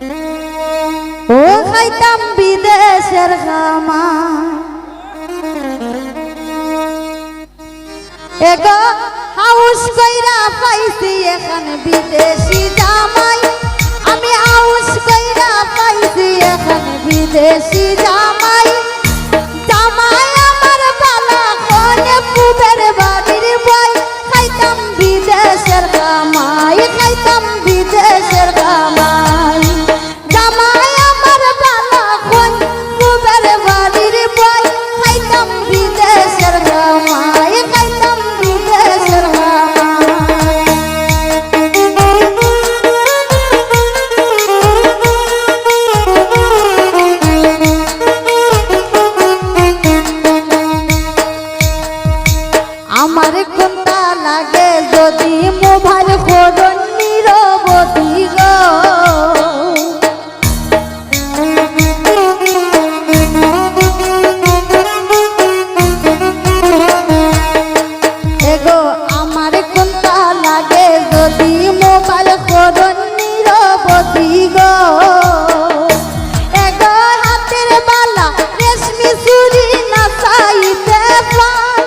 ও খাইতাম বিদেশের খামা এগো হাউস কইরা পাইছি এখানে বিদেশি জামাই আমি হাউস কইরা পাইছি এখানে বিদেশি জামাই জামাই আমার বালা কোনে পুবের বাড়ির বই খাইতাম বিদেশের খামাই খাইতাম বিদেশের খামাই জামাই আমার বালা কোন পুবের বাড়ির বই খাইতাম বিদেশের খামাই খাইতাম বিদেশের আমার কোনটা লাগে যদি মোবাইল খোরন নিরবধি গো এগো আমার কোনটা লাগে যদি মোবাইল খোরন নিরবধি গো এগো হাতের বালা রেশমি চুরি না চাইতে পান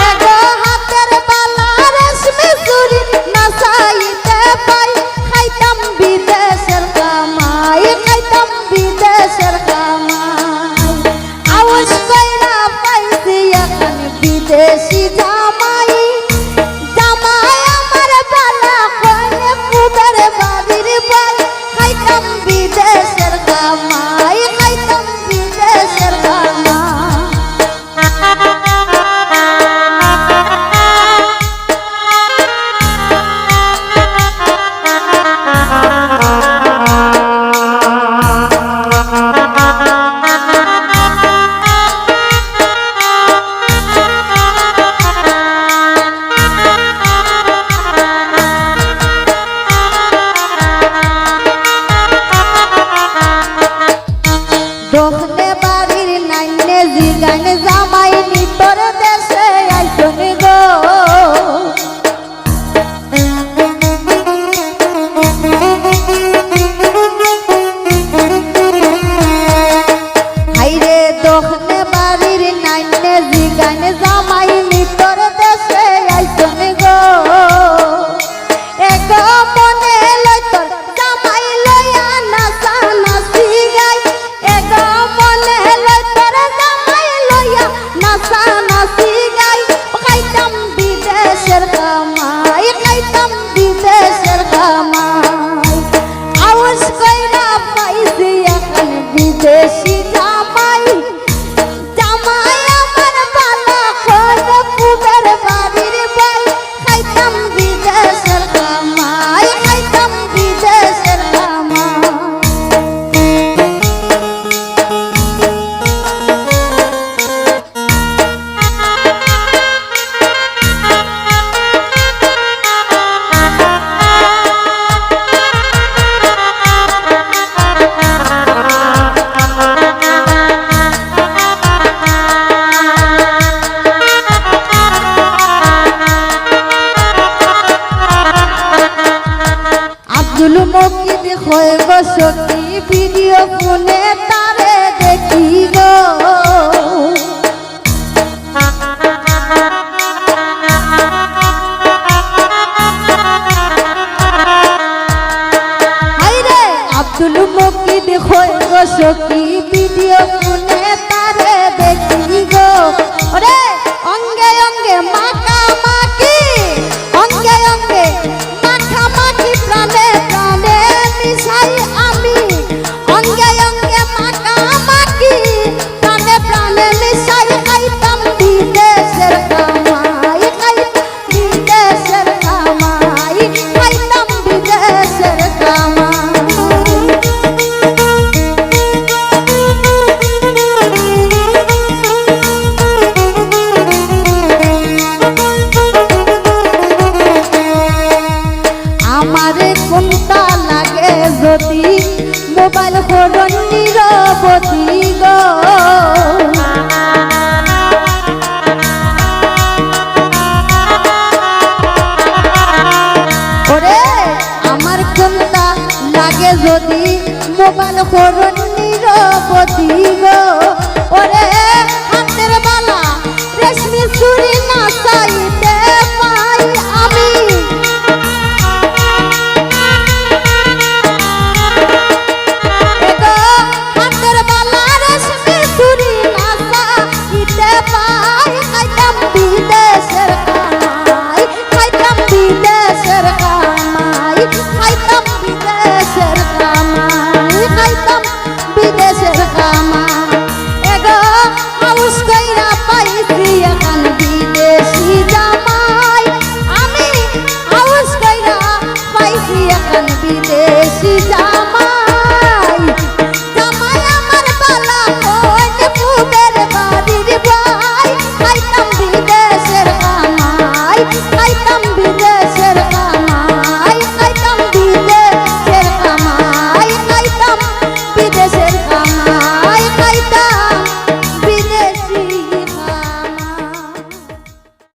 এগো হাতের বালা রেশমি চুরি না চাইতে পাই খাইতাম বিদেশের কামাই খাইতাম বিদেশের কামাই আউস কইরা পাইছি এখন বিদেশি জামাই জামাই আমার বালা কইলে পুবের বাড়ির বই খাইতাম বিদেশের কামাই খাইতাম বিদেশের কামাই দোকনে বাড়ির নাইনে জিগাইনে জামাই নিতর দেশে আইসন গো হাইরে দোকনে বাড়ির নাইনে জিগাইনে জামাই নিতর দেশে আইসন গো এগো মনে লইতর জামাই লইয়া নাচা নাচি গাই এগো মনে লইতর জামাই লইয়া নাচা নাচি গাই খাইতাম বিদেশের কামাই খাইতাম বিদেশের কামাই আউস কইরা পাইছি এখন বিদেশি জামাই জামাই আমার বালা কোন পুবের বাড়ির বই খাইতাম বিদেশের কামাই খাইতাম বিদেশের কামাই আব্দুল মকিদ হয়ে গো সখী ভিডিও ফোনে তারে দেখি গো হাইরে আব্দুল মকিদ হয়ে গো সখী ভিডিও ফোনে তারে দেখি গো ওরে অঙ্গে অঙ্গে মাখামাখি অঙ্গে অঙ্গে মাখামাখি প্রাণে প্রাণে মিশাই আমি অঙ্গে অঙ্গে মোবাইল করো